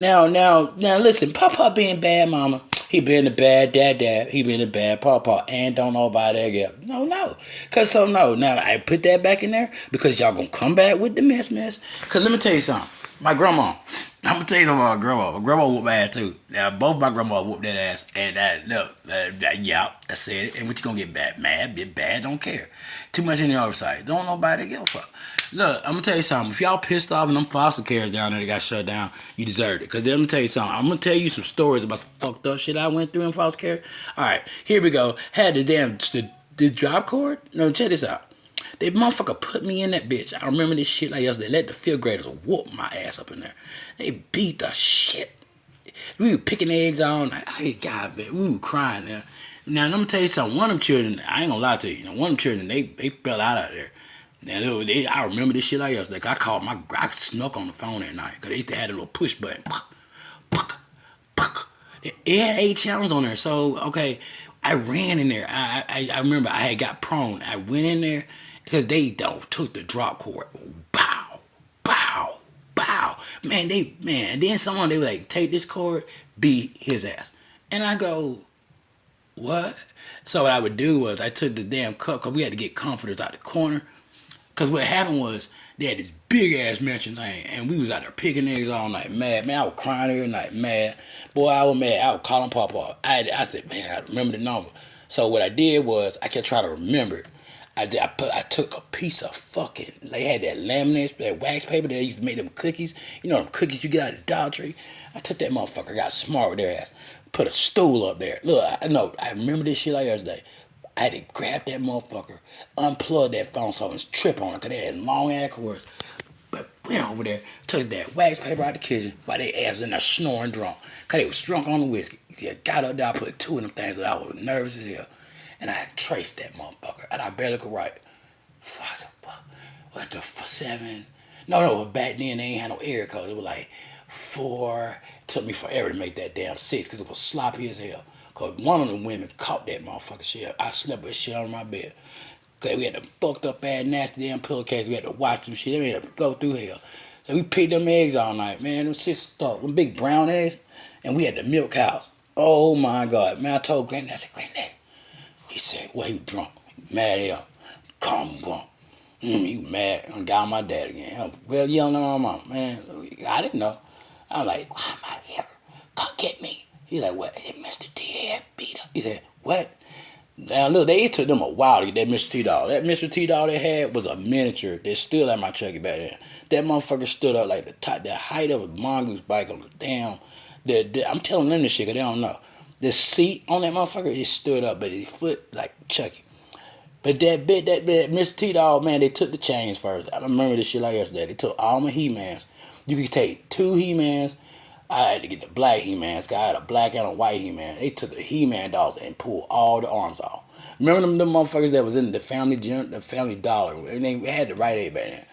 Now, listen, Papa being bad mama. He been the bad dad. He been the bad Papa. And don't know about that girl. No. Cause so no. Now I put that back in there because y'all gonna come back with the mess. Cause let me tell you something. My grandma. I'm gonna tell you something about my grandma. My grandma whooped my ass too. Now both my grandma whooped that ass. And yeah, I said it. And what you gonna get bad? Mad, get bad, don't care. Too much in the oversight. Don't nobody give a fuck. Look, I'm gonna tell you something. If y'all pissed off and them foster cares down there that got shut down, you deserved it. Cause let me tell you something. I'm gonna tell you some stories about some fucked up shit I went through in foster care. All right, here we go. Had the drop cord. No, check this out. They motherfucker put me in that bitch. I remember this shit like yesterday. Let the fifth graders whoop my ass up in there. They beat the shit. We were picking eggs all night. Hey, God, man, we were crying there. Now, let me tell you something. One of them children, I ain't gonna lie to you. One of them children, they fell out of there. Now, I remember this shit like yesterday. I snuck on the phone at night because they used to have a little push button. It had 8 channels on there. So, okay, I ran in there. I remember I had got prone. I went in there because they took the drop cord. Bow, bow, bow. And then someone, they were like, take this cord, beat his ass. And I go, what? So what I would do was I took the damn cup because we had to get comforters out the corner. Because what happened was they had this big ass mansion thing, and we was out there picking eggs all night, mad. Man, I was crying every night, mad. Boy, I was mad. I was calling Papa. I said, man, I remember the number. So what I did was I kept trying to remember it. I took a piece of fucking, they had that laminate, that wax paper that they used to make them cookies. You know them cookies you get out of the Dollar Tree? I took that motherfucker, got smart with their ass, put a stool up there. Look, I remember this shit like yesterday. I had to grab that motherfucker, unplug that phone so I was trip on it, because they had long ass cords. But went over there, took that wax paper out the kitchen while they ass in there snoring drunk. Because they was drunk on the whiskey. See, I got up there, I put two of them things, but I was nervous as hell. And I had traced that motherfucker, and I barely could write. I said, what the, for 7? No, but back then they ain't had no area codes. It was like 4. It took me forever to make that damn 6 because it was sloppy as hell. Because one of the women caught that motherfucker shit. I slept with shit on my bed. Because we had the fucked up ass nasty damn pillowcase. We had to watch them shit. We had to go through hell. So we picked them eggs all night, man. Them shit stuck. Them big brown eggs. And we had the milk cows. Oh my God. Man, I told Granddad, I said, Granddad. He said, well, he was drunk. Mad hell. Calm drunk. He was mad. I got on my dad again. Well, yelling at my mom. Man, I didn't know. I was like, why am I here? Come get me. He's like, what? Mr. T had beat up. He said, what? Now, look, it took them a while to get that Mr. T doll. That Mr. T doll they had was a miniature. They're still at my truck back then. That motherfucker stood up like the height of a mongoose bike on the damn. I'm telling them this shit because they don't know. The seat on that motherfucker, it stood up, but his foot like Chucky. But that Mr. T Dog, man, they took the chains first. I remember this shit like yesterday. They took all my He-Mans. You could take 2 He-Mans. I had to get the black He-Mans. I had a black and a white He-Man. They took the He-Man dolls and pulled all the arms off. Remember them motherfuckers that was in the Family Dollar? And they had the Rite Aid back then.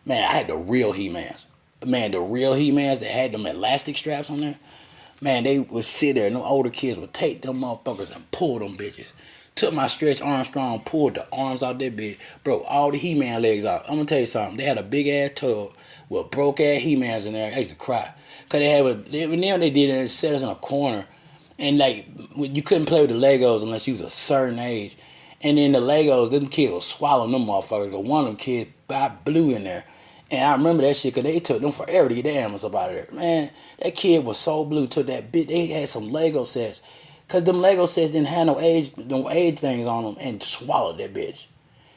Man, I had the real He-Mans. Man, the real He-Mans that had them elastic straps on there. Man, they would sit there and them older kids would take them motherfuckers and pull them bitches. Took my Stretch Armstrong, pulled the arms out that bitch, broke all the He-Man legs out. I'm gonna tell you something. They had a big ass tub with broke ass He-Mans in there. I used to cry. Cause they did it, set us in a corner. And like, you couldn't play with the Legos unless you was a certain age. And then the Legos, them kids was swallowing them motherfuckers. Cause one of them kids blew in there. And I remember that shit because they took them forever to get their animals up out of there. Man, that kid was so blue, took that bit. They had some Lego sets. Because them Lego sets didn't have no age things on them and swallowed that bitch.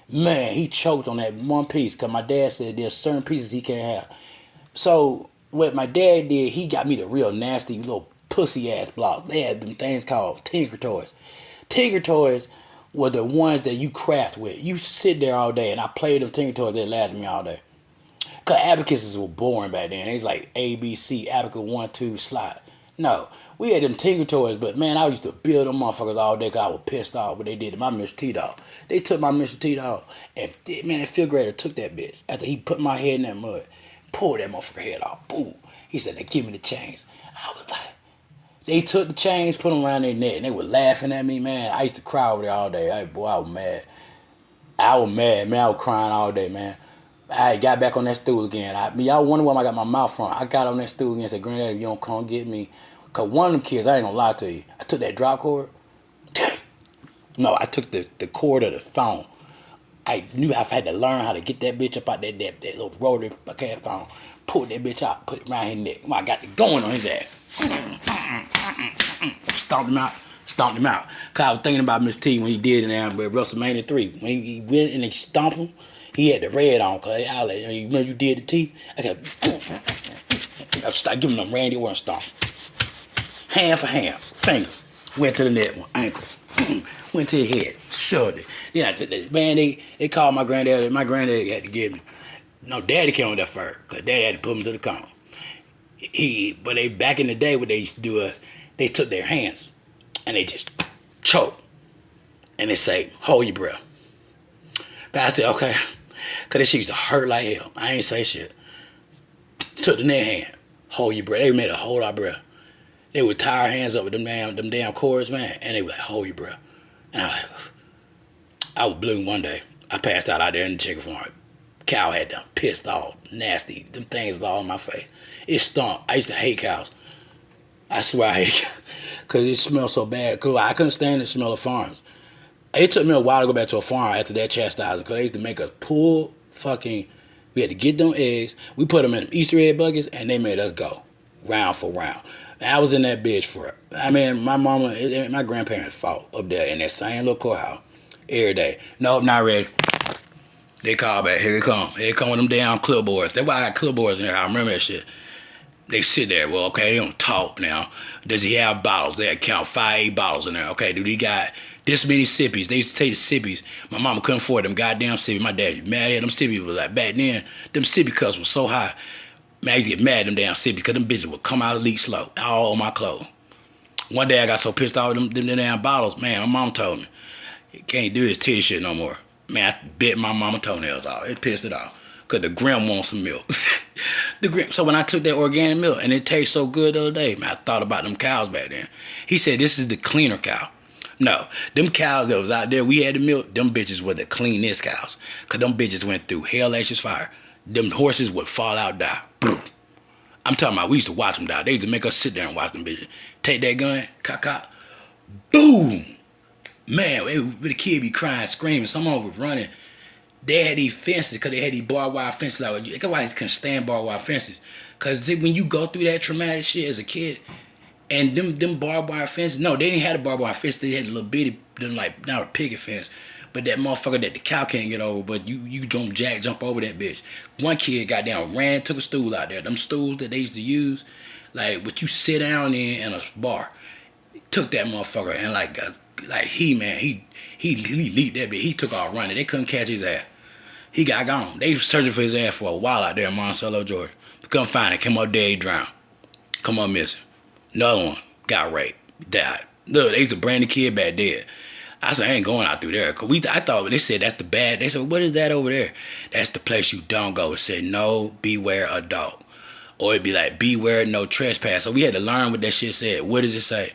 Man, he choked on that one piece because my dad said there's certain pieces he can't have. So what my dad did, he got me the real nasty little pussy ass blocks. They had them things called Tinker Toys. Tinker Toys were the ones that you craft with. You sit there all day and I played them Tinker Toys, they laughed at me all day. Cause abacuses were boring back then. It was like A, B, C, abacus 1, 2, slide. No, we had them Tinker Toys, but man, I used to build them motherfuckers all day because I was pissed off what they did to my Mr. T dog. They took my Mr. T dog, and man, that fifth grader took that bitch after he put my head in that mud, pulled that motherfucker head off. Boom. He said, "They give me the chains." I was like, they took the chains, put them around their neck, and they were laughing at me, man. I used to cry over there all day. Boy, I was mad. I was mad, man. I was crying all day, man. I got back on that stool again. Y'all wonder where I got my mouth from. I got on that stool again and said, Granddaddy, if you don't come get me. Because one of them kids, I ain't going to lie to you, I took that drop cord. No, I took the cord of the phone. I knew I had to learn how to get that bitch up out that little rotary phone. Pulled that bitch out, put it around his neck. I got the going on his ass. Stomped him out. Because I was thinking about Miss T when he did it in WrestleMania 3. When he went and they stomped him, he had the red on. Because I like, you remember you did the T? I started giving them Randy Orton stomp. Hand for hand. Finger. Went to the neck one. Ankle. Went to his head. Shoved it. Then I took that. Man, they called my granddaddy. My granddaddy had to give me. No, Daddy came on that first. Because Daddy had to put me to the cone. But they back in the day, what they used to do is they took their hands and they just choke. And they say, hold your breath. But I said, okay. Because this shit used to hurt like hell. I ain't say shit. Took the neck hand. Hold your breath. They made a hold our breath. They would tie our hands up with them damn cords, man. And they would like, hold your breath. And I was blue one day. I passed out there in the chicken farm. Cow had them pissed off, nasty. Them things was all in my face. It stunk. I used to hate cows. I swear I hate cows. Because it smelled so bad. Cause I couldn't stand the smell of farms. It took me a while to go back to a farm after that chastising. Because they used to make us pull fucking... We had to get them eggs. We put them in Easter egg buckets, and they made us go round for round. I was in that bitch for... I mean, my mama... My grandparents fought up there in that same little courthouse every day. Nope, not ready. They call back. Here they come. Here they come with them damn clipboards. That's why I got clipboards in there. I remember that shit. They sit there. Well, okay, they don't talk now. Does he have bottles? They count 5-8 bottles in there. Okay, do he got this many sippies? They used to take the sippies. My mama couldn't afford them goddamn sippies. My dad mad at them sippies. Was like, back then, them sippy cups were so high. Man, I used to get mad at them damn sippies because them bitches would come out and leak slow. All on my clothes. One day I got so pissed off with them damn bottles. Man, my mom told me, you can't do this titty shit no more. Man, I bit my mama toenails off. It pissed it off. Because the Grim wants some milk. So when I took that organic milk, and it tastes so good the other day, man, I thought about them cows back then. He said, this is the cleaner cow. No, them cows that was out there, we had the milk, them bitches were the cleanest cows. Because them bitches went through hell, ashes, fire. Them horses would fall out, die. I'm talking about, we used to watch them die. They used to make us sit there and watch them bitches. Take that gun, cock, boom. Man, the kid be crying, screaming. Someone was running. They had these fences because they had these barbed wire fences. Like, that's why I couldn't stand barbed wire fences. Because when you go through that traumatic shit as a kid, and them barbed wire fences, no, they didn't have the barbed wire fence. They had a little bitty, like, not a picket fence, but that motherfucker that the cow can't get over, but you jump over that bitch. One kid got down, ran, took a stool out there. Them stools that they used to use, like, what you sit down in a bar. Took that motherfucker and like he leaped that bitch. He took off running. They couldn't catch his ass. He got gone. They was searching for his ass for a while out there in Monticello, Georgia. Couldn't find him. Came up dead, he drowned. Come up missing. Another one got raped, died. Look, they used to bring the kid back dead. I said, I ain't going out through there. Cause I thought, they said that's the bad. They said, what is that over there? That's the place you don't go. It said, no, beware adult. Or it'd be like, beware no trespass. So we had to learn what that shit said. What does it say?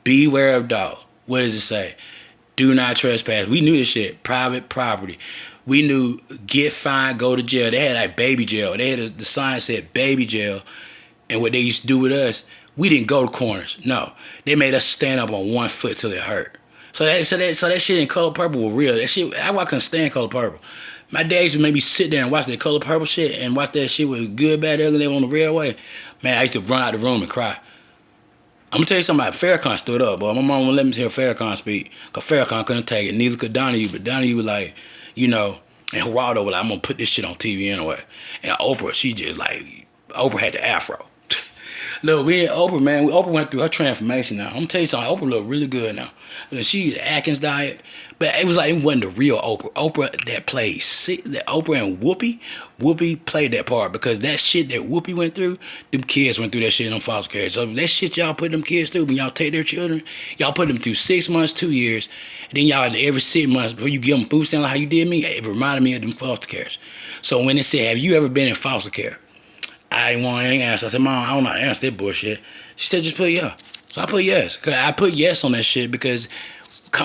Beware of dog. What does it say? Do not trespass. We knew this shit. Private property. We knew get fined, go to jail. They had like baby jail. They had the sign said baby jail. And what they used to do with us, we didn't go to corners. No. They made us stand up on one foot till it hurt. So that shit in Color Purple was real. That shit, I couldn't stand Color Purple. My dad used to make me sit there and watch that Color Purple shit and watch that shit with good, bad, ugly on the railway. Man, I used to run out the room and cry. I'm gonna tell you something about Farrakhan stood up, but my mom wouldn't let me hear Farrakhan speak, because Farrakhan couldn't take it, neither could Donahue, but Donahue was like, and Geraldo was like, I'm gonna put this shit on TV anyway. And Oprah, she just like, Oprah had the afro. Look, we had Oprah, man. Oprah went through her transformation now. I'm gonna tell you something, Oprah look really good now. She Atkins diet, but it was like, it wasn't the real Oprah. Oprah that played, that Oprah and Whoopi played that part, because that shit that Whoopi went through, them kids went through that shit in them foster care. So that shit y'all put them kids through, when y'all take their children, y'all put them through 6 months, 2 years, and then y'all every 6 months, before you give them food stamps like how you did me, it reminded me of them foster cares. So when it said, have you ever been in foster care? I didn't want to answer. I said, Mom, I don't know how to answer that bullshit. She said, just put yes. So I put yes. Cause I put yes on that shit because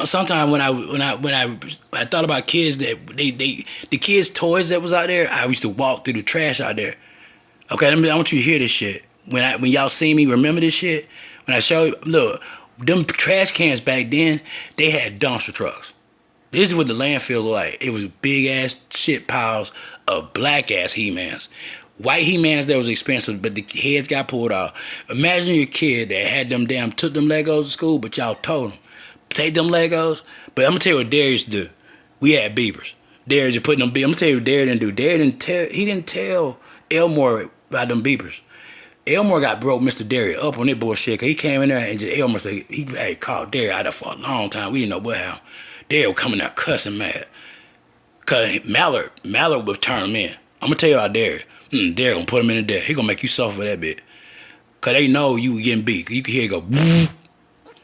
Sometimes when I thought about kids that the kids' toys that was out there, I used to walk through the trash out there. Okay, I want you to hear this shit. When y'all see me, remember this shit. When I show you, look, them trash cans back then, they had dumpster trucks. This is what the landfills were like. It was big ass shit piles of black ass He-Mans. White He-Mans that was expensive, but the heads got pulled off. Imagine your kid that had took them Legos to school, but y'all told him, take them Legos. But I'm gonna tell you what Darius do. We had beepers. Darius just putting them. I'm gonna tell you what Darius didn't do. He didn't tell Elmore about them beepers. Elmore got broke Mr. Darius up on that bullshit. Cause he came in there and just Elmore said he had called Darius out there for a long time. We didn't know what happened. Darius was coming out cussing mad. Cause Mallard would turn him in. I'm gonna tell you about Darius. Darius gonna put him in the death. He gonna make you suffer for that bit. Cause they know you getting beat. You can hear it go.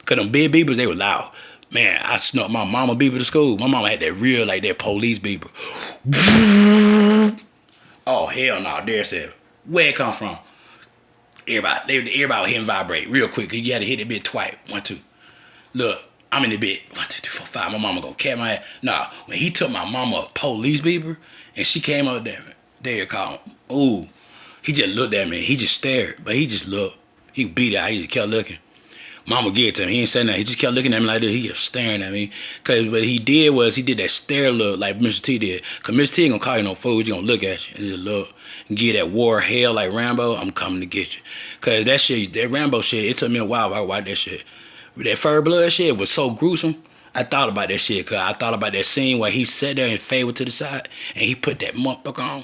Cause them big beepers, they were loud. Man, I snuck my mama beeper to school. My mama had that real, like that police beeper. Oh, hell no. Darius said, where it come from? Everybody was hitting vibrate real quick. You had to hit that bit twice. 1, 2. Look, I'm in the bit. 1, 2, 3, 4, 5. My mama gonna catch my ass. Nah, when he took my mama a police beeper and she came up there, Darius called him. Ooh. He just looked at me. He just stared, but he just looked. He beat out. He just kept looking. Mama gave it to him. He ain't saying nothing. He just kept looking at me like this. He kept staring at me. Cause what he did was he did that stare look like Mr. T did. Cause Mr. T ain't gonna call you no fool. He gonna look at you and just look and give that war hell like Rambo. I'm coming to get you. Cause that shit, that Rambo shit, it took me a while to watch that shit. That Fur Blood shit was so gruesome. I thought about that shit. Cause I thought about that scene where he sat there and faded to the side and he put that motherfucker on.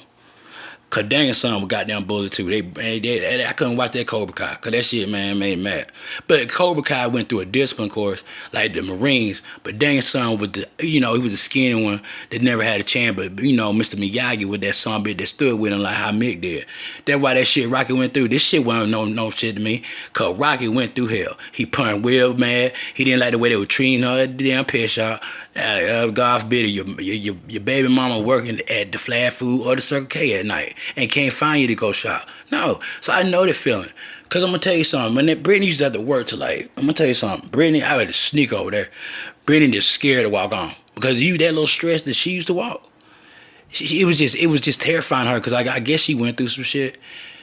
Cause Daniel's son was goddamn bullet too. I couldn't watch that Cobra Kai. Cause that shit, man, made me mad. But Cobra Kai went through a discipline course like the Marines. But Daniel's son was he was the skinny one that never had a chance. But Mr. Miyagi with that son bit that stood with him like how Mick did. That's why that shit Rocky went through. This shit wasn't no shit to me. Cause Rocky went through hell. He punched Will mad. He didn't like the way they were treating her at the damn pit shop. God forbid your baby mama working at the Flat Food or the Circle K at night and can't find you to go shop. No. So I know that feeling. Cause I'm gonna tell you something. When Brittany used to have to work to I'm gonna tell you something. Brittany, I had to sneak over there. Brittany just scared to walk on. Because that little stress that she used to walk. It was just terrifying her because I guess she went through some shit.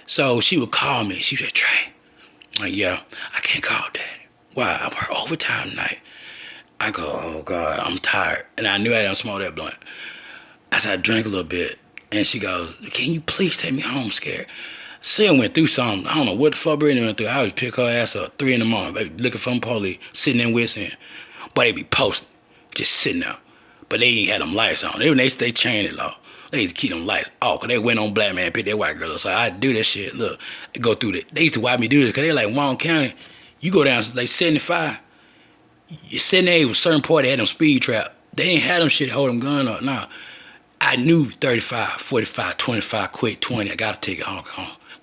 So she would call me. She said, Trey. I'm like, yeah, I can't call Daddy. Why? I'm working overtime tonight. I go, oh God, I'm tired. And I knew I didn't smoke that blunt. I said, I drank a little bit. And she goes, can you please take me home, scared? Sil went through something. I don't know what the fuck Brittany went through. I would pick her ass up 3 in the morning, baby, looking for them police, sitting in with him. But they be posting, just sitting there. But they ain't had them lights on. They chained it off. They used to keep them lights off, because they went on black man, pick that white girl up. So I do that shit. Look, go through that. They used to watch me do this, because they like Warren County. You go down like 75. You sitting there with a certain part, they had them speed trap. They ain't had them shit hold them gun up. Nah. I knew 35, 45, 25, quick 20. I got to take it home.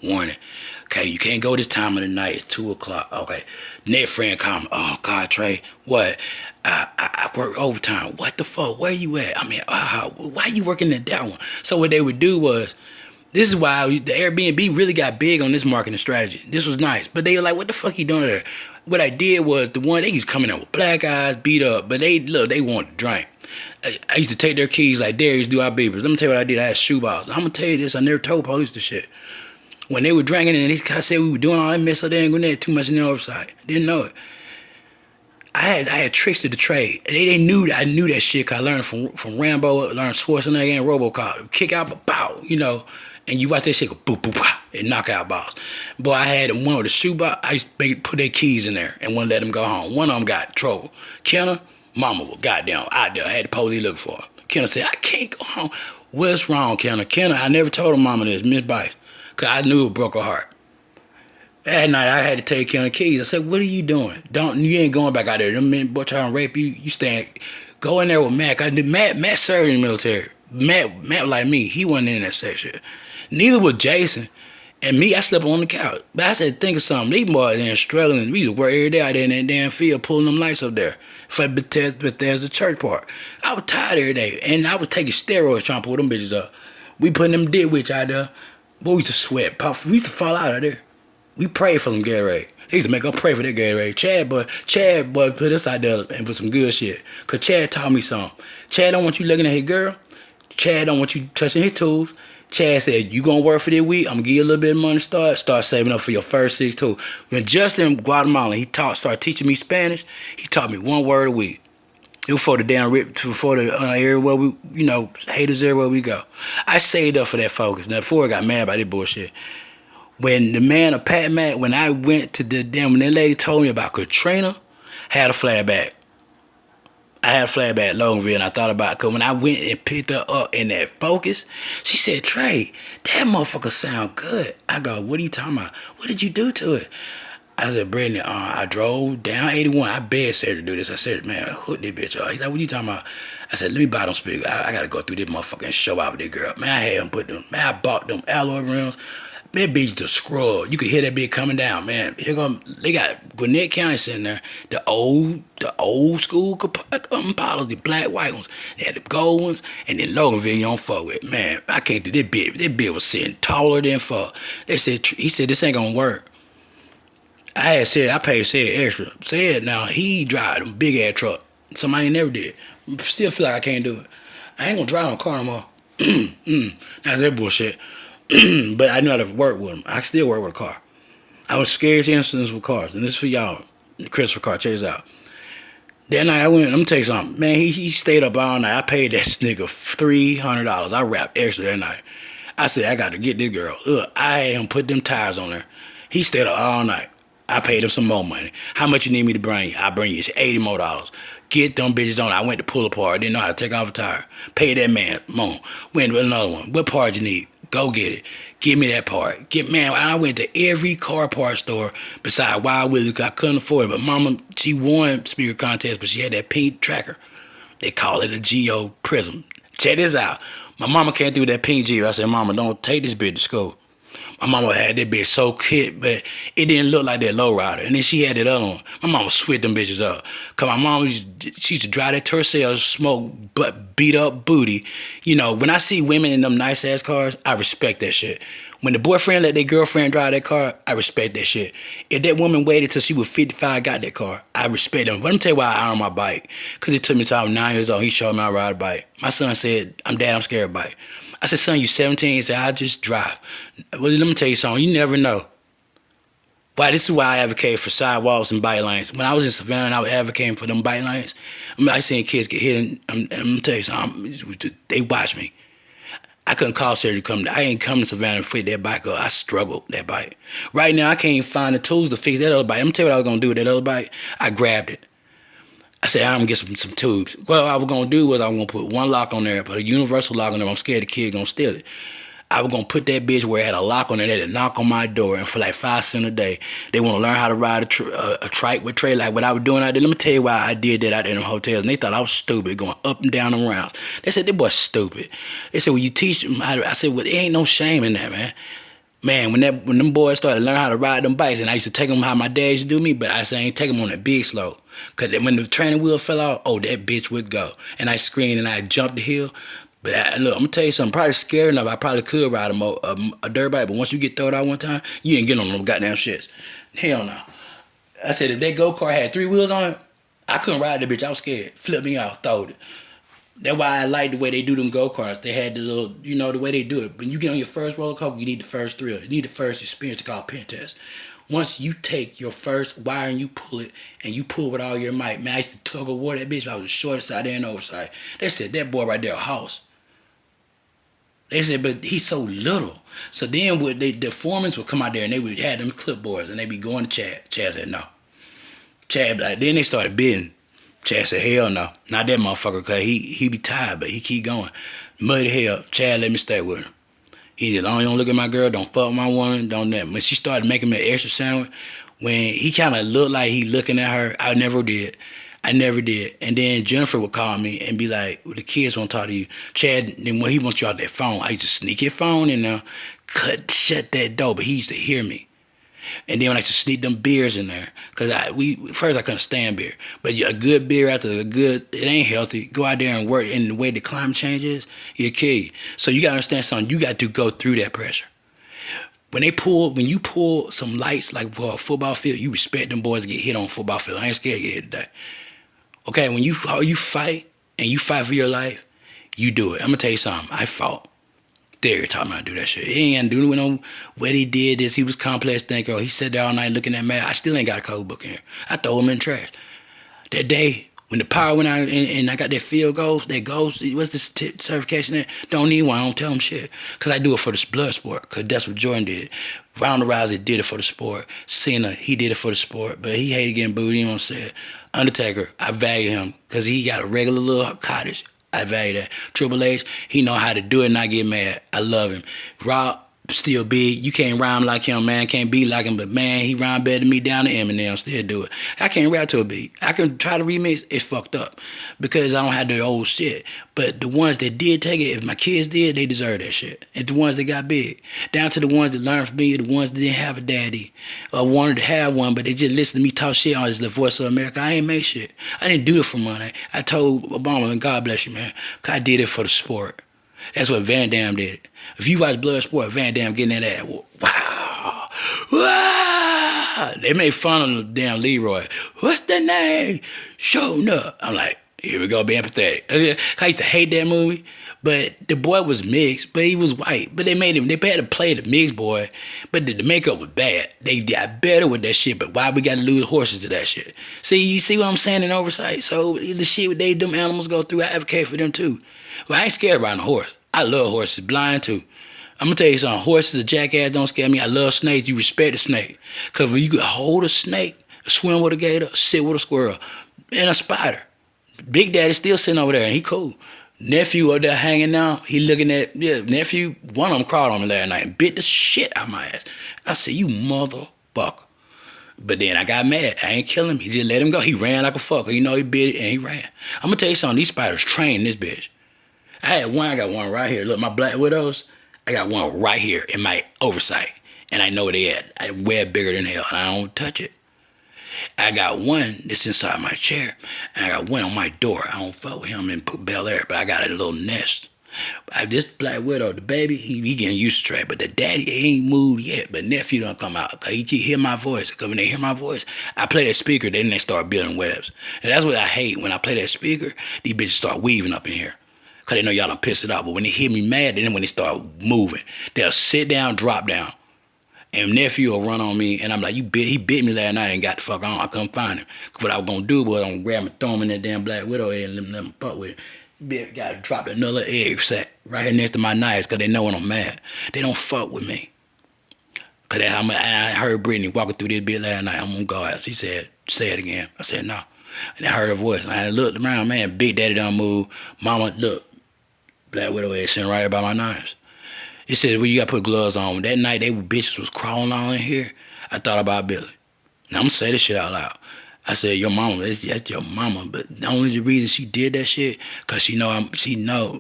Warning. Okay, you can't go this time of the night. It's 2 o'clock. Okay. Next friend called me. Oh, God, Trey, what? I work overtime. What the fuck? Where you at? I mean, why you working at that one? So what they would do was, this is why the Airbnb really got big on this marketing strategy. This was nice. But they were like, what the fuck you doing there? What I did was, the one, they used coming out with black eyes, beat up, but they wanted to drink. I used to take their keys like Darius do our beepers. Let me tell you what I did. I had shoebox. I'm going to tell you this. I never told police this shit. When they were drinking and these guys said we were doing all that mess up there and too much in the oversight. Didn't know it. I had tricks to the trade. They knew I knew that shit because I learned from Rambo, learned Schwarzenegger and RoboCop. Kick out, bow, and you watch that shit go boop, boop, bow, and knock out balls. Boy, I had one with a shoebox. I used to put their keys in there and wouldn't let them go home. One of them got in trouble. Kenner, mama was goddamn out there. I had the police looking for her. Kenner said, I can't go home. What's wrong, Kenner? Kenner, I never told her mama this, Miss Bice, because I knew it broke her heart. That night, I had to take Kenner keys. I said, what are you doing? You ain't going back out there. Them men boy trying to rape you. You go in there with Mac. Matt served in the military. Matt like me, he wasn't in that section. Neither was Jason. And me, I slept on the couch. But I said, think of something. These boys there struggling. We used to work every day out there in that damn field pulling them lights up there for Bethesda Church Park. I was tired every day. And I was taking steroids trying to pull them bitches up. We putting them didwitch out there. Boy, we used to sweat. We used to fall out of there. We prayed for them Gatorade. They used to make her pray for that Gatorade. Chad, boy, put us out there and put some good shit. Cause Chad taught me something. Chad don't want you looking at his girl. Chad don't want you touching his tools. Chad said, you gonna work for this week, I'm gonna give you a little bit of money to start saving up for your first 6 tools. When Justin Guatemala, started teaching me Spanish, he taught me 1 word a week. It was for the damn for the everywhere we, haters everywhere we go. I saved up for that focus. Now, before I got mad about this bullshit. When the man of Pat Mac, when I went to when that lady told me about Katrina, I had a flashback. I had a flashback at Loganville, and I thought about it, because when I went and picked her up in that focus, she said, Trey, that motherfucker sound good. I go, what are you talking about? What did you do to it? I said, Brittany, I drove down 81. I begged Sarah to do this. I said, man, hook this bitch up. He's like, what are you talking about? I said, let me buy them speakers. I got to go through this motherfucker and show out with this girl. Man, I had them put them. Man, I bought them alloy rims. That bitch the scrub. You could hear that bitch coming down, man. They got Gwinnett County sitting there. The old school Impalas, the black white ones. They had the gold ones, and then Loganville you don't fuck with. Man, I can't do this bitch. That bitch was sitting taller than fuck. He said this ain't gonna work. I paid Sid extra. Sid now he drive them big ass truck. Somebody ain't never did. Still feel like I can't do it. I ain't gonna drive no car no more. That's that bullshit. But I knew how to work with them. I still work with a car. I was scared to incidents with cars. And this is for y'all. Christopher Car, check this out. That night I went, let me tell you something. Man, he stayed up all night. I paid that nigga $300. I rapped extra that night. I said, I got to get this girl. Look, I had him put them tires on her. He stayed up all night. I paid him some more money. How much you need me to bring you? I bring you $80 more. Get them bitches on. I went to pull apart. Didn't know how to take off a tire. Pay that man. Moan. Went with another one. What part you need? Go get it. Give me that part. I went to every car part store beside Wild Willie because I couldn't afford it. But Mama, she won speaker contest, but she had that pink tracker. They call it a Geo Prism. Check this out. My mama came through with that pink Geo. I said, Mama, don't take this bitch to school. My mama had that bitch so kit, but it didn't look like that lowrider. And then she had that other one. My mama switched them bitches up. Cause my mama, she used to drive that Tercel, smoke, but beat up booty. When I see women in them nice ass cars, I respect that shit. When the boyfriend let their girlfriend drive that car, I respect that shit. If that woman waited till she was 55, got that car, I respect them. But let me tell you why I own my bike. Cause it took me till I was 9 years old. He showed me how to ride a bike. My son said, I'm scared of bike. I said, son, you 17? He said, I just drive. Well, let me tell you something. You never know. This is why I advocate for sidewalks and bike lanes. When I was in Savannah and I was advocating for them bike lanes, I seen kids get hit, and I'm going to tell you something. They watched me. I couldn't call Sarah to come. I ain't come to Savannah and fit that bike up. I struggled with that bike. Right now, I can't even find the tools to fix that other bike. I'm going to tell you what I was going to do with that other bike. I grabbed it. I said, I'm going to get some tubes. What I was going to do was I was going to put one lock on there, put a universal lock on there. I'm scared the kid going to steal it. I was going to put that bitch where it had a lock on it. They had to knock on my door, and for like 5 cents a day, they want to learn how to ride a trike with trailer. Like what I was doing out there. Let me tell you why I did that out there in them hotels. And they thought I was stupid, going up and down them rounds. They said, this boy's stupid. They said, well, you teach them how to, I said, well, there ain't no shame in that, man. Man, when them boys started learning how to ride them bikes, and I used to take them how my dad used to do me, but I said I ain't take them on that big slope. Because when the training wheel fell out, that bitch would go. And I screamed and I jumped the hill. But look, I'm going to tell you something. Probably scary enough, I probably could ride a dirt bike, but once you get thrown out one time, you ain't getting on them goddamn shits. Hell no. I said if that go-kart had 3 wheels on it, I couldn't ride the bitch. I was scared. Flip me out, throwed it. That's why I like the way they do them go-karts. They had the little, the way they do it. When you get on your first roller coaster, you need the first thrill. You need the first experience to call pen test. Once you take your first wire and you pull it, and you pull with all your might, man, I used to tug of war that bitch. I was the shortest side and overside. They said, that boy right there a house. They said, but he's so little. So then the foremen would come out there and they would have them clipboards and they be going to Chad. Chad said, no. Chad, then they started bidding. Chad said, hell no. Not that motherfucker, because he be tired, but he keep going. Muddy hell, Chad let me stay with him. He said, don't look at my girl, don't fuck my woman, don't that. When she started making me an extra sandwich, when he kind of looked like he looking at her, I never did. And then Jennifer would call me and be like, well, the kids want to talk to you. Chad, then when he wants you out that phone, I used to sneak his phone in there, shut that door, but he used to hear me. And then when I used to sneak them beers in there, because first I couldn't stand beer. But a good beer after it ain't healthy. Go out there and work, and the way the climate change is, it'll kill you. So you got to understand something. You got to go through that pressure. When you pull some lights like for a football field, you respect them boys get hit on a football field. I ain't scared to get hit today. Okay, when you fight and you fight for your life, you do it. I'm gonna tell you something. I fought. There, talking about do that shit. He ain't doing no what he did this. He was complex thinker. He sat there all night looking at math. I still ain't got a code book in here. I throw him in the trash. That day when the power went out and I got that field goals, that goals, what's this certification at? Don't need one. I don't tell him shit. Because I do it for the blood sport. Because that's what Jordan did. Ronda Rousey did it for the sport. Cena, he did it for the sport. But he hated getting booed. You know what I'm saying? Undertaker, I value him. Because he got a regular little cottage. I value that. Triple H, he know how to do it and not get mad. I love him. Rob, still big. You can't rhyme like him, man. Can't be like him, but man, he rhyme better than me down to Eminem. Still do it. I can't rap to a beat. I can try to remix. It's fucked up because I don't have the old shit. But the ones that did take it, if my kids did, they deserve that shit. It's the ones that got big. Down to the ones that learned from me, the ones that didn't have a daddy or wanted to have one, but they just listened to me talk shit on this The Voice of America. I ain't make shit. I didn't do it for money. I told Obama, and God bless you, man, 'cause I did it for the sport. That's what Van Damme did. If you watch Bloodsport, Van Damme getting that ass, wow, wow. They made fun of the damn Leroy. What's the name? Showing up. I'm like, here we go, be empathetic. I used to hate that movie, but the boy was mixed, but he was white. But they had to play the mixed boy, but the makeup was bad. They got better with that shit, but why we got to lose horses to that shit? See, you see what I'm saying in oversight? So the shit them animals go through, I advocate for them too. Well, I ain't scared of riding a horse. I love horses, blind too. I'm gonna tell you something, horses, a jackass don't scare me. I love snakes, you respect the snake. Cause when you could hold a snake, swim with a gator, sit with a squirrel, and a spider. Big Daddy still sitting over there and he cool. Nephew up there hanging out, he looking at, nephew, one of them crawled on me last night and bit the shit out of my ass. I said, you motherfucker. But then I got mad. I ain't kill him. He just let him go. He ran like a fucker. You know, he bit it and he ran. I'm gonna tell you something, these spiders train this bitch. I got one right here. Look, my black widows, I got one right here in my oversight. And I know where they at. I web bigger than hell and I don't touch it. I got one that's inside my chair, and I got one on my door. I don't fuck with him in Bel Air, but I got a little nest. This black widow, the baby, he getting used to it, but the daddy he ain't moved yet. But nephew don't come out, cause he hear my voice. Cause when they hear my voice, I play that speaker, then they start building webs. And that's what I hate. When I play that speaker, these bitches start weaving up in here. Cause they know y'all done piss it off. But when they hear me mad, then when they start moving, they'll sit down, drop down. And nephew will run on me, and I'm like, he bit me last night and got the fuck on. I couldn't find him. What I was gonna do was I'm gonna grab him and throw him in that damn black widow egg and let him fuck with it. Got to drop another egg sack right here next to my knives because they know when I'm mad. They don't fuck with me. Cause I heard Brittany walking through this bit last night. I'm gonna go out. She said, say it again. I said, no. And I heard her voice. And I looked around, man, Big Daddy done moved. Mama, look, black widow egg sitting right here by my knives. He said, well, you got to put gloves on. That night, bitches was crawling on in here. I thought about Billy. Now, I'm going to say this shit out loud. I said, your mama, that's your mama. But the only reason she did that shit, because she know,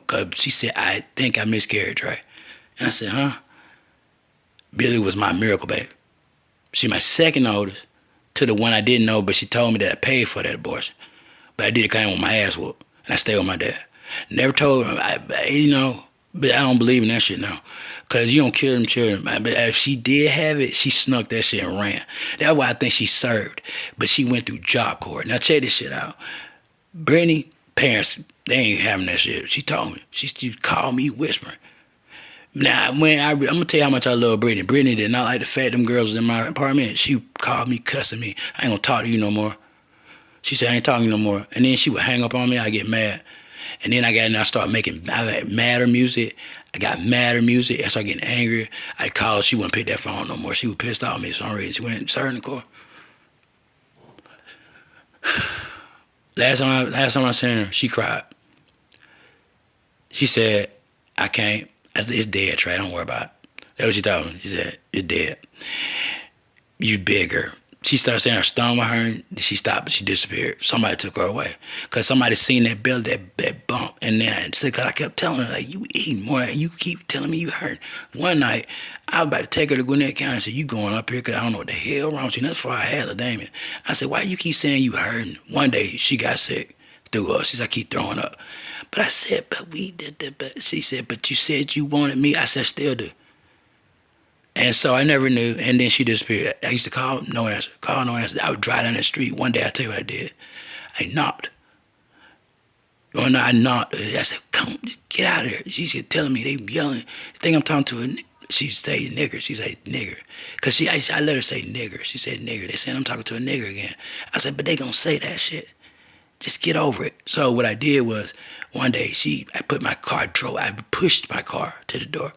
because she said, I think I miscarried, right? And I said, huh? Billy was my miracle baby. She my second oldest to the one I didn't know, but she told me that I paid for that abortion. But I did it kind of with my ass whooped, and I stayed with my dad. Never told him, but I don't believe in that shit now. Because you don't kill them children. But if she did have it, she snuck that shit and ran. That's why I think she served. But she went through job court. Now check this shit out. Brittany, parents, they ain't having that shit. She told me. She called me whispering. Now, I'm going to tell you how much I love Brittany. Brittany did not like the fact them girls was in my apartment. She called me cussing me. I ain't going to talk to you no more. She said, I ain't talking to you no more. And then she would hang up on me. I get mad. And then I started making madder music. I got madder music. I started getting angry. I'd call her. She wouldn't pick that phone no more. She was pissed off at me for some reason. She went and served in the court. Last time I seen her, she cried. She said, I can't. It's dead, Trey. Don't worry about it. That's what she told me. She said, it's dead. You bigger. She started saying her stomach hurt. She stopped. She disappeared. Somebody took her away. Because somebody seen that belly, that bump. And then, because I kept telling her, like, you eating more. And you keep telling me you hurt. One night, I was about to take her to Gwinnett County. I said, you going up here because I don't know what the hell wrong with you. And that's before I had her, Damien. I said, why you keep saying you hurting? One day, she got sick through us. She said, I keep throwing up. But I said, but we did that. But she said, but you said you wanted me. I said, still do. And so I never knew. And then she disappeared. I used to call, no answer. Call, no answer. I would drive down the street. One day, I tell you what I did. I knocked. Or no, I knocked. I said, come, get out of here. She's telling me, they yelling. I think I'm talking to her. She say nigger. She say nigger. Because I let her say nigger. She said nigger. They said I'm talking to a nigger again. I said, but they going to say that shit. Just get over it. So what I did was, one day, I put my car, I pushed my car to the door.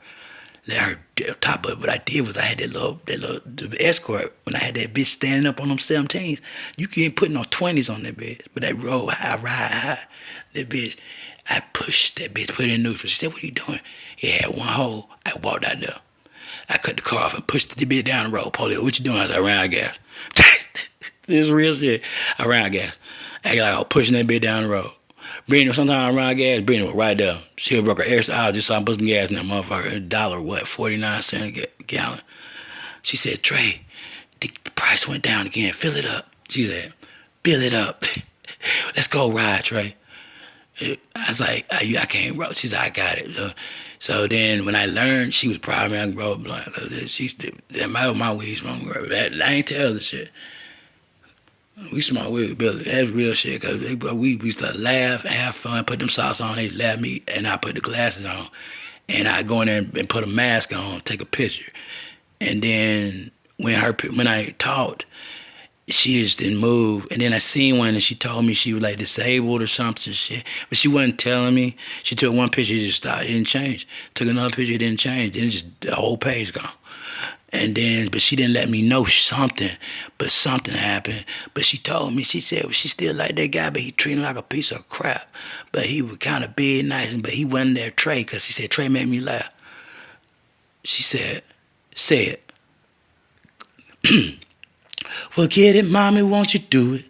Let her top of it. What I did was I had that little the escort. When I had that bitch standing up on them 17s, you can't put no 20s on that bitch. But that roll high, ride high. That bitch, I pushed that bitch, put it in neutral. She said, what are you doing? It had one hole. I walked out there. I cut the car off and pushed the bitch down the road. Police, what you doing? I said, I ran out of gas. This is real shit. I ran out of gas. I like I was pushing that bitch down the road. Brittany, sometimes I run out of gas, Brittany was right there. She would broke her extra hour just so I put some gas in that motherfucker. $1, what, 49 cents a gallon. She said, Trey, the price went down again. Fill it up. She said, fill it up. Let's go ride, Trey. I was like, I can't roll. She said, I got it. So then when I learned, she was proud of me. I could roll blunt. My weed smoking. I ain't tell the shit. We smoke weed, Billy. That's real shit. Cause we used to laugh, have fun, put them socks on. They laugh me, and I put the glasses on, and I go in there and put a mask on, take a picture, and then when I talked, she just didn't move. And then I seen one, and she told me she was like disabled or something shit, but she wasn't telling me. She took one picture, it just stopped. It didn't change. Took another picture, it didn't change. Then just the whole page gone. And then, but she didn't let me know something, but something happened. But she told me, she said, well, she still like that guy, but he treated him like a piece of crap. But he was kind of big, nice, but he wasn't there, Trey, because she said, Trey made me laugh. She said, say it. Well, get it, mommy, won't you do it?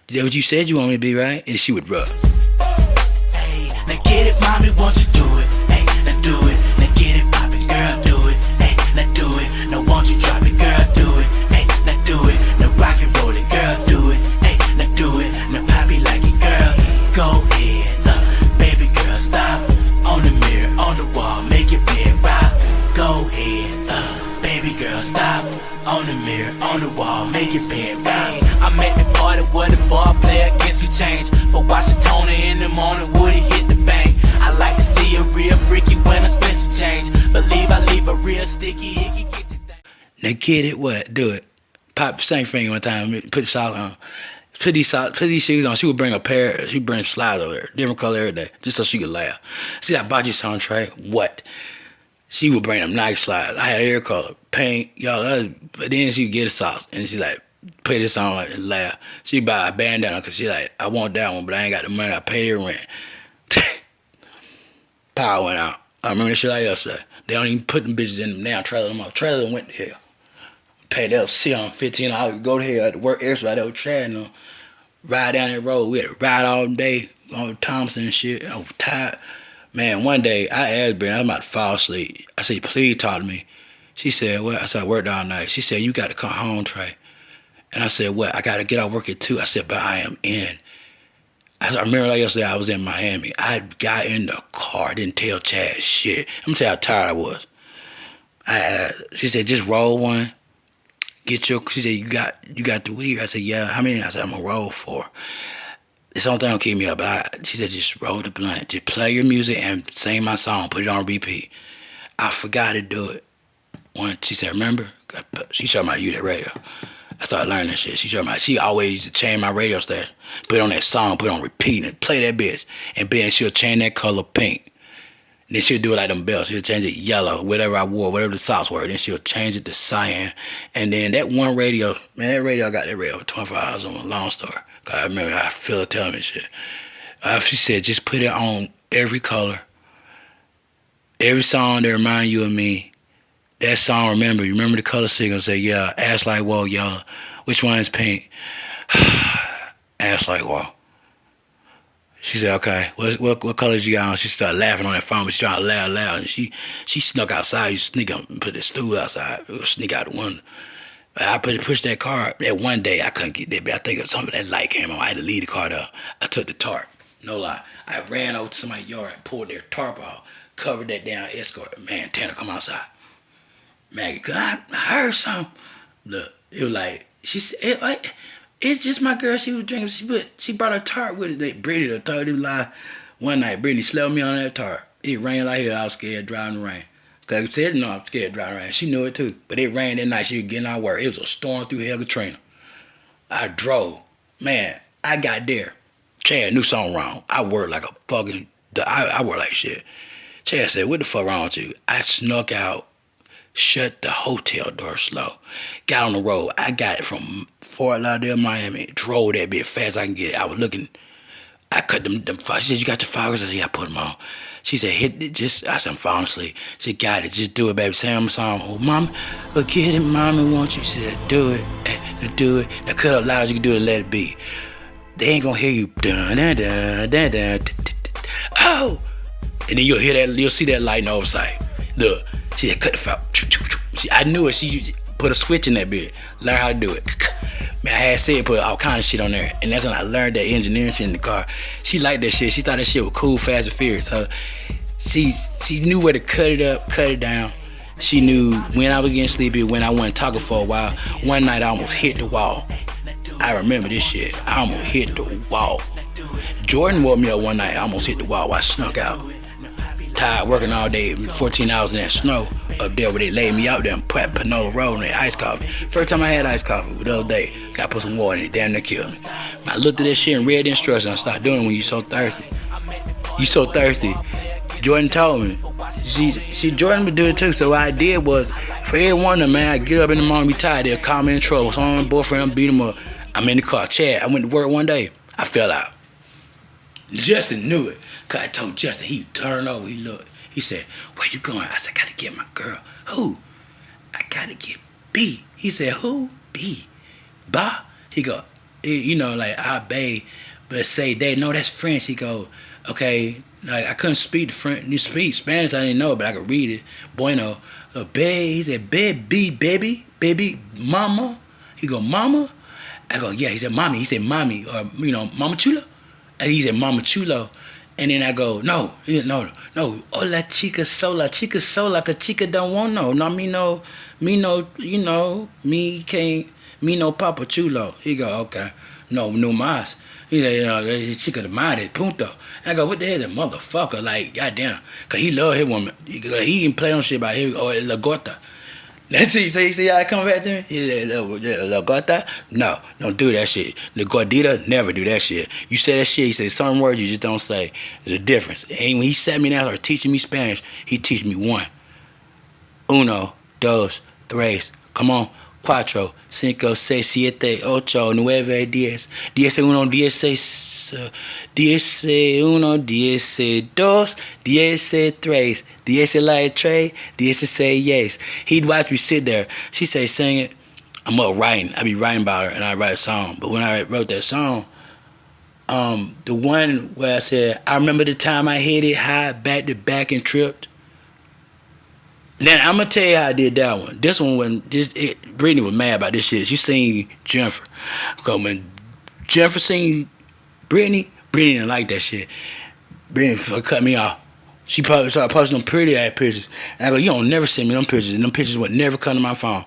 That's what you said you want me to be, right? And she would rub. Hey, now get it, mommy, won't you do it? Hey, now do it. Now get it, poppin', girl, do it. Hey, now do it. Now won't you drop it, girl, do it. Hey, now do it. Now rock and roll it, girl, do it. Hey, now do it. Now pop it like it, girl. Go ahead, baby girl, stop. On the mirror, on the wall, make it big rock. Go ahead, baby girl, stop. On the mirror, on the wall, make it big rock. I'm at the party where the bar player gets some change. But watch the toner in the morning, would it hit the bank? I like to see a real freaky when I spend some change. Believe I leave a real sticky, icky, get your thing. Now get it, what? Do it. Pop same finger one time, put the socks on. Put these shoes on. She would bring she'd bring slides over there, different color every day, just so she could laugh. See, I bought you some, Trey. What? She would bring them nice slides. I had hair color, paint, y'all. But then she would get a socks, and she like, put this on and laugh. She buy a bandana, because she like, I want that one, but I ain't got the money. I pay their rent. Power went out. I remember this shit like yesterday. They don't even put them bitches in them now, trailer them up. Trailer went to hell. Pay that sit on 15. I would go to hell. I had to work extra. I was trying to ride down that road. We had to ride all day on Thompson and shit. I was tired. Man, one day I asked Brittany, I'm about to fall asleep. I said, please talk to me. She said, what? I said, I worked all night. She said, you got to come home, Trey. And I said, what? I got to get out work at 2. I said, but I am in. I remember like yesterday I was in Miami. I got in the car, didn't tell Chad shit. I'm gonna tell you how tired I was. She said, just roll one. She said, you got the weed? I said, yeah. How many? I said, I'm gonna roll 4. It's the only thing that'll keep me up. But she said, just roll the blunt. Just play your music and sing my song. Put it on repeat. I forgot to do it. She said, remember? She showed me how to use that radio. I started learning that shit. She always used to change my radio station. Put on that song, put it on repeat, and play that bitch. And then she'll change that color pink. And then she'll do it like them bells. She'll change it yellow, whatever I wore, whatever the socks were. Then she'll change it to cyan. And then that one radio, man, I got that radio for $25 on a long story. Cause I remember I feel her telling me shit. She said, just put it on every color. Every song that remind you of me. That song, remember the color signal? Say, yeah, ass like whoa, yellow. Which one is pink? Ass like whoa. She said, okay, what colors you got on? She started laughing on that phone, but she tried to laugh loud. And she snuck outside. You sneak up and put the stool outside. Sneak out the window. I pushed that car. That one day, I couldn't get that. I think it was something, that light came on. I had to leave the car up. I took the tarp. No lie. I ran over to somebody's yard, pulled their tarp off, covered that down escort. Man, Tanner, come outside. Maggie, 'cause I heard something. Look, it was like, she said, it's just my girl. She was drinking. She brought a tart with it. They Brittany the tart. It was like, one night, Brittany slept me on that tart. It rained like hell. I was scared driving the rain. Cause I said, no, I'm scared driving the rain. She knew it too. But it rained that night. She was getting out of work. It was a storm through hell, Katrina. I drove. Man, I got there. Chad knew something wrong. I worked like a fucking, I worked like shit. Chad said, what the fuck wrong with you? I snuck out, shut the hotel door slow, got on the road. I got it from Fort Lauderdale, Miami, drove that bit fast I can get it. I was looking, I cut them she said, you got the fireworks? I said, yeah, I put them on. She said, hit it, just, I said, I'm falling asleep. She said, got it, just do it, baby. Say I'm song. Oh, mama, get it, mommy, won't you? She said, do it, do it. Now cut up loud as you can do it and let it be. They ain't gonna hear you, dun, dun, dun, dun, dun, oh! And then you'll see that light in the oversight. Look, she said, cut the fire. I knew it, she put a switch in that bit. Learn how to do it. Man, I had said put all kind of shit on there. And that's when I learned that engineering shit in the car. She liked that shit. She thought that shit was cool, fast and furious. So she knew where to cut it up, cut it down. She knew when I was getting sleepy, when I wasn't talking for a while. One night I almost hit the wall. I remember this shit. I almost hit the wall. Jordan woke me up one night. I almost hit the wall. I snuck out. Tired working all day, 14 hours in that snow up there where they laid me out there and put Panola Road and that iced coffee. First time I had iced coffee the other day, got to put some water in it, damn near killed me. I looked at that shit and read the instructions. I started doing it when you so thirsty. You so thirsty. Jordan told me. Jordan would do it too. So what I did was, for every one of them, man, I get up in the morning, be tired, they'll call me in trouble. So my boyfriend beat him up. I'm in the car. Chad, I went to work one day. I fell out. Justin knew it. Cause I told Justin, he turned over, he looked. He said, where you going? I said, I gotta get my girl. Who? I gotta get B. He said, who? B. Ba? He go, you know, like, I bae, but say they, no, that's French. He go, okay, like, I couldn't speak the French, you speak Spanish, I didn't know, but I could read it. Bueno, babe, he said, baby, mama. He go, mama? I go, yeah. He said, mommy. He said, mommy, or, you know, mama chula? And he said, mama chulo. And then I go, no. Hola chica sola, cause chica don't want no, me no, you know, me can't, me no papa chulo. He go, okay, no más. He said, you know, chica de madre, punto. And I go, what the hell, that motherfucker? Like, goddamn, cause he love his woman. He didn't play on shit about him or la gota. Let's see how I come back to me? He said, la gota? No, don't do that shit. La gordita, never do that shit. You say that shit, he said some words you just don't say. There's a difference. And when he sat me down or teaching me Spanish, he teach me one. Uno, dos, tres, come on. Cuatro, cinco, seis, siete, ocho, nueve, diez. Diez uno, diez uno, diez dos, diez tres. Diez like tres, diez say yes. He'd watch me sit there. She say, sing it. I'm up writing. I be writing about her and I write a song. But when I wrote that song, the one where I said, I remember the time I hit it high, back to back and tripped. Then I'm gonna tell you how I did that one. This one when Brittany was mad about this shit. She seen Jennifer. Cause when Jennifer seen Brittany didn't like that shit. Brittany cut me off. She probably started posting them pretty ass pictures. And I go, you don't never send me them pictures. And them pictures would never come to my phone.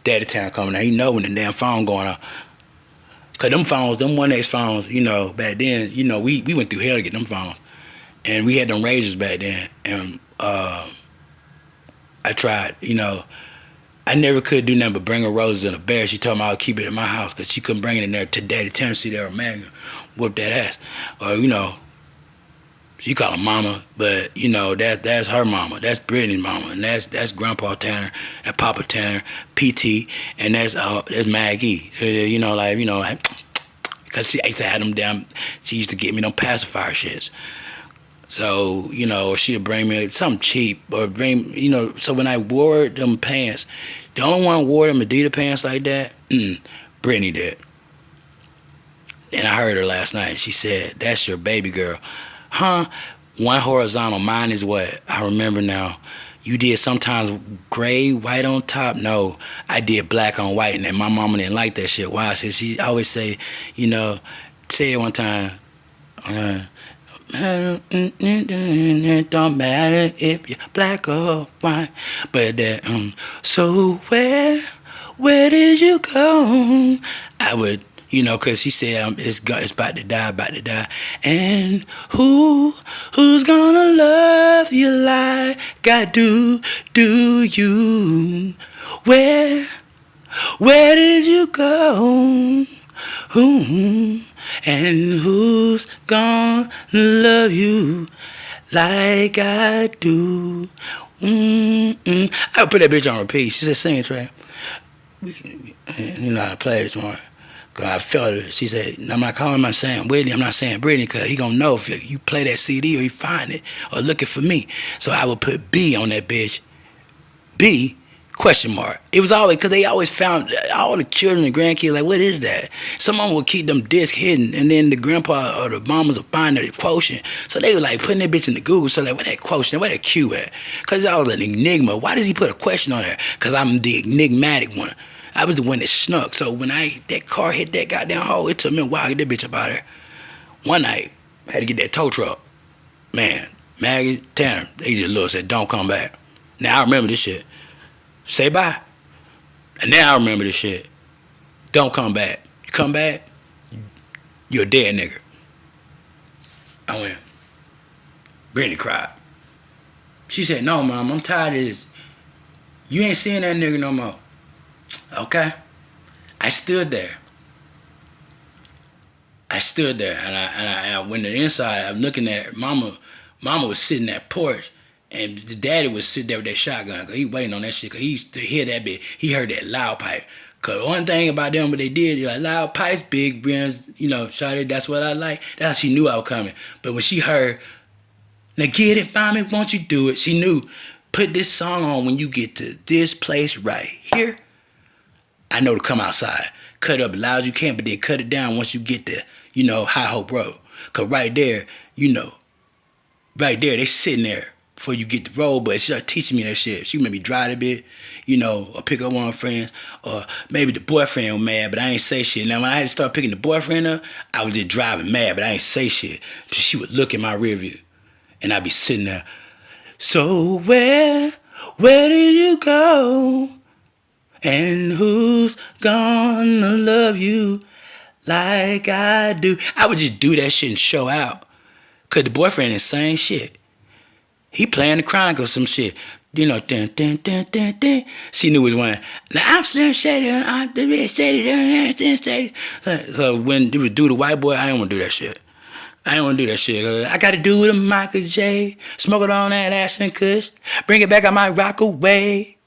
Daddy time coming out. He know when the damn phone going on. Cause them phones, them 1X phones, you know, back then, you know, we went through hell to get them phones. And we had them razors back then. And I tried, you know, I never could do nothing but bring her roses in a bear. She told me I would keep it in my house because she couldn't bring it in there to Daddy Tennessee there, man, whoop that ass. Or, you know, she call her mama, but, you know, that's her mama. That's Brittany's mama. And that's Grandpa Tanner and Papa Tanner, PT, and that's Maggie. You know, like, because she used to have them damn, she used to get me them pacifier shits. So, you know, she'd bring me something cheap or bring, you know, so when I wore them pants, the only one who wore them Adidas pants like that, Brittany did. And I heard her last night. She said, that's your baby girl. Huh? One horizontal, mine is what? I remember now. You did sometimes gray, white on top? No, I did black on white, and then my mama didn't like that shit. Why? She always say, you know, say it one time. It don't matter if you're black or white. But that, so where did you go? I would, cause she said it's about to die, about to die. And who's gonna love you like I do you? Where where did you go? Who and who's gonna love you like I do? I would put that bitch on repeat. She said, "Sing it, Trey." You know how to play this morning. Cause I felt it. She said, "I'm not calling my saying Whitney. I'm not saying Brittany, cause he gonna know if you play that CD or you find it or looking for me." So I would put B on that bitch. B question mark. It was always because they always found all the children and grandkids like, what is that? Someone would keep them discs hidden, and then the grandpa or the mamas would find the quotient. So they were like putting that bitch in the Google. So like, where that quotient? Where that Q at? Because I was an enigma. Why does he put a question on there? Because I'm the enigmatic one. I was the one that snuck. So when that car hit that goddamn hole, it took me a while to get that bitch up out there. One night, I had to get that tow truck. Man, Maggie, Tanner, they just looked, said, "Don't come back." Now I remember this shit. Say bye. And now I remember this shit. Don't come back. You come back, you're a dead nigga. I went. Brittany cried. She said, "No, Mom, I'm tired of this. You ain't seeing that nigga no more." Okay. I stood there. And I went to the inside. I'm looking at Mama. Mama was sitting at porch. And the daddy would sit there with that shotgun, cause he waiting on that shit, cause he used to hear that bit. He heard that loud pipe. Cause one thing about them, what they did, like loud pipes, big brims, shawty, that's what I like. That's how she knew I was coming. But when she heard, "Now get it, mommy, won't you do it?" She knew, put this song on when you get to this place right here. I know to come outside. Cut it up as loud as you can, but then cut it down once you get to, High Hope Road. Cause right there, they sitting there before you get the road, but she started teaching me that shit. She made me drive a bit, or pick up one of her friends, or maybe the boyfriend was mad, but I ain't say shit. Now when I had to start picking the boyfriend up, I was just driving mad, but I ain't say shit. She would look in my rear view, and I'd be sitting there. So where did you go? And who's gonna love you like I do? I would just do that shit and show out, cause the boyfriend is saying shit. He playing the Chronicles, some shit. Dun, dun, dun, dun, dun. She knew which one. Now I'm Slim Shady, I'm the red Shady, Shady. So when they would do the white boy, I didn't want to do that shit. I didn't want to do that shit. I got to do with a Michael J. Smoke it on that ass and kush. Bring it back, I might rock away.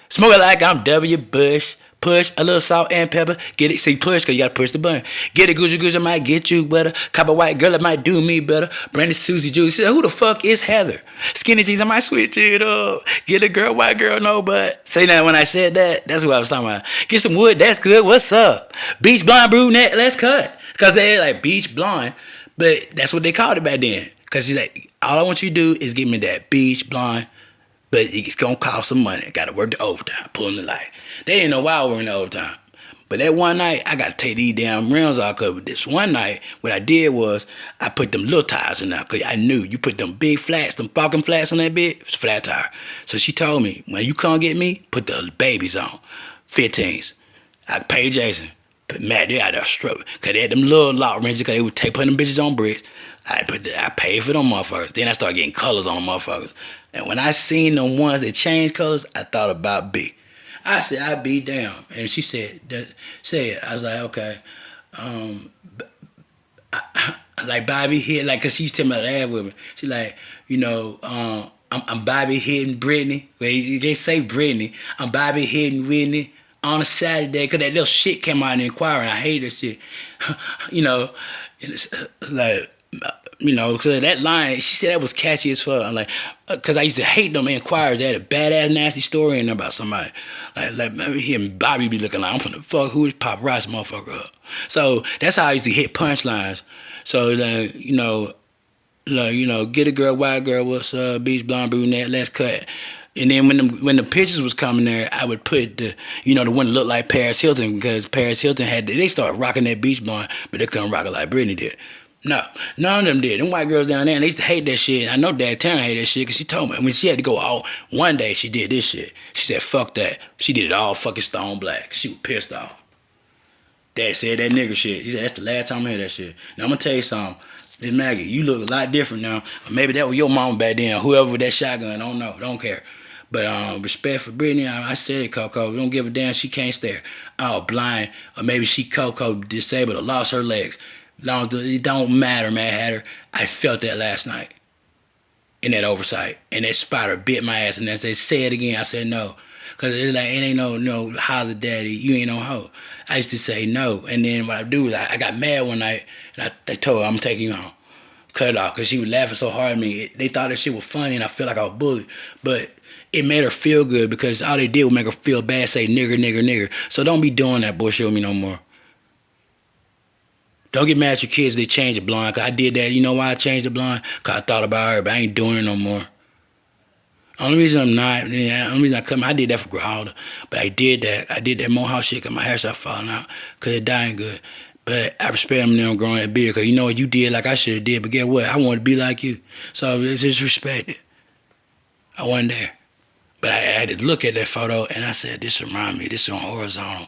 Smoke it like I'm W. Bush. Push a little salt and pepper. Get it, see, push, cause you gotta push the button. Get it, Gucci, I might get you better. Copper white girl, it might do me better. Brandy, Susie, Julie. She said, "Who the fuck is Heather?" Skinny jeans, I might switch it up. Get a girl, white girl, no butt. Say that when I said that, that's what I was talking about. Get some wood, that's good, what's up? Beach blonde, brunette, let's cut. Cause they like beach blonde, but that's what they called it back then. Cause she's like, all I want you to do is give me that beach blonde, but it's gonna cost some money. Gotta work the overtime, pulling the light. They didn't know why I was working the overtime. But that one night, I got to take these damn rims off. Cause this one night, what I did was, I put them little tires in there. Cause I knew you put them big flats, them Falcon flats on that bit, it's a flat tire. So she told me, when you come get me, put the babies on, 15s. I paid Jason. But Matt, they out there struggle. Cause they had them little lock wrenches, cause they would putting them bitches on bricks. I paid for them motherfuckers. Then I started getting colors on them motherfuckers. And when I seen them ones that changed colors, I thought about B. I said, "I be down." And she said, "Say it." I was like, "Okay." Like Bobby hit, like, cause she's telling me to laugh with me. She like, I'm Bobby hitting Brittany. Well, you can't say Brittany. I'm Bobby hitting Whitney on a Saturday, cause that little shit came out in the Inquirer, and I hate that shit. And it's like, so that line, she said that was catchy as fuck. I'm like, cause I used to hate them Inquirers. They had a badass, nasty story in there about somebody. Like maybe him Bobby be looking like, I'm finna fuck who is paparazzi motherfucker up. So that's how I used to hit punchlines. So get a girl, white girl, what's up, beach blonde, brunette, let's cut. And then when the pictures was coming there, I would put the one that looked like Paris Hilton, because Paris Hilton they started rocking that beach blonde, but they couldn't rock it like Britney did. No, none of them did. Them white girls down there, and they used to hate that shit. I know Dad Turner hated that shit because she told me when she had to go all one day. She did this shit. She said, "Fuck that." She did it all fucking stone black. She was pissed off. Dad said that nigga shit. He said that's the last time I heard that shit. Now I'm gonna tell you something. Miss Maggie, you look a lot different now. Or maybe that was your mama back then. Whoever with that shotgun, I don't know. Don't care. But respect for Brittany, I said it, Coco. We don't give a damn. She can't stare. Oh, blind. Or maybe she Coco disabled or lost her legs. Long as it don't matter, Mad Hatter. I felt that last night in that oversight. And that spider bit my ass. And then they say it again. I said no. Because it's like, it ain't no holler daddy. You ain't no hoe. I used to say no. And then what I do is I got mad one night. And they told her, I'm taking you home. Cut it off. Because she was laughing so hard at me. They thought that shit was funny. And I felt like I was bullied. But it made her feel good. Because all they did was make her feel bad. Say nigger, nigger, nigger. So don't be doing that bullshit with me no more. Don't get mad at your kids if they change the blind. Cause I did that. You know why I changed the blind? Cause I thought about her, but I ain't doing it no more. Only reason I'm not, only reason I come, I did that for Growler. But I did that Mohawk shit cause my hair started falling out. Cause it dying good. But I respect them now growing that beard. Cause you know what you did like I should have did. But guess what? I wanted to be like you. So it's just respect it. I wasn't there. But I had to look at that photo and I said, this remind me, this is on horizontal.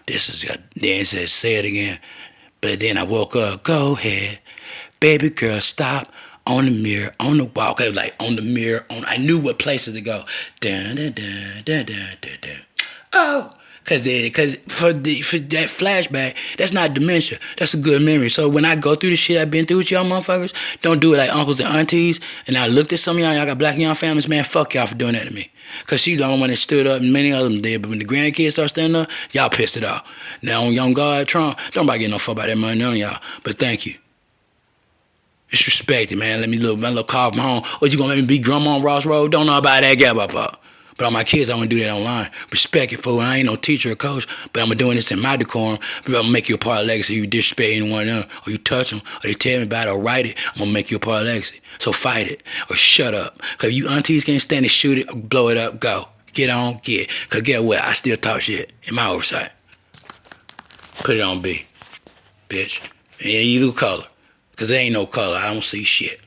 This is, then it said, say it again. But then I woke up, go ahead, baby girl, stop on the mirror, on the wall. Cause it was like on the mirror, I knew what places to go. Dun, dun, dun, dun, dun, dun, dun. Oh, cause for that flashback, that's not dementia. That's a good memory. So when I go through the shit I've been through with y'all motherfuckers, don't do it like uncles and aunties. And I looked at some of y'all got black and young families, man, fuck y'all for doing that to me. Cause she's the only one that stood up and many of them did. But when the grandkids start standing up, y'all pissed it off. Now on Young God, Trump, don't nobody get no fuck about that money on y'all. But thank you. It's respected, man. Let me my little call from home. What, you gonna let me be grandma on Ross Road? Don't know about that gap up. But on my kids, I want to do that online. Respect it, fool. I ain't no teacher or coach, but I'm doing this in my decorum. I'm going to make you a part of legacy. You disrespect any one of them, or you touch them, or they tell me about it, or write it, I'm going to make you a part of legacy. So fight it, or shut up. Because you aunties can't stand it, shoot it, or blow it up, go. Get on, get. Because guess what? I still talk shit in my oversight. Put it on B, bitch. In either color. Because there ain't no color. I don't see shit.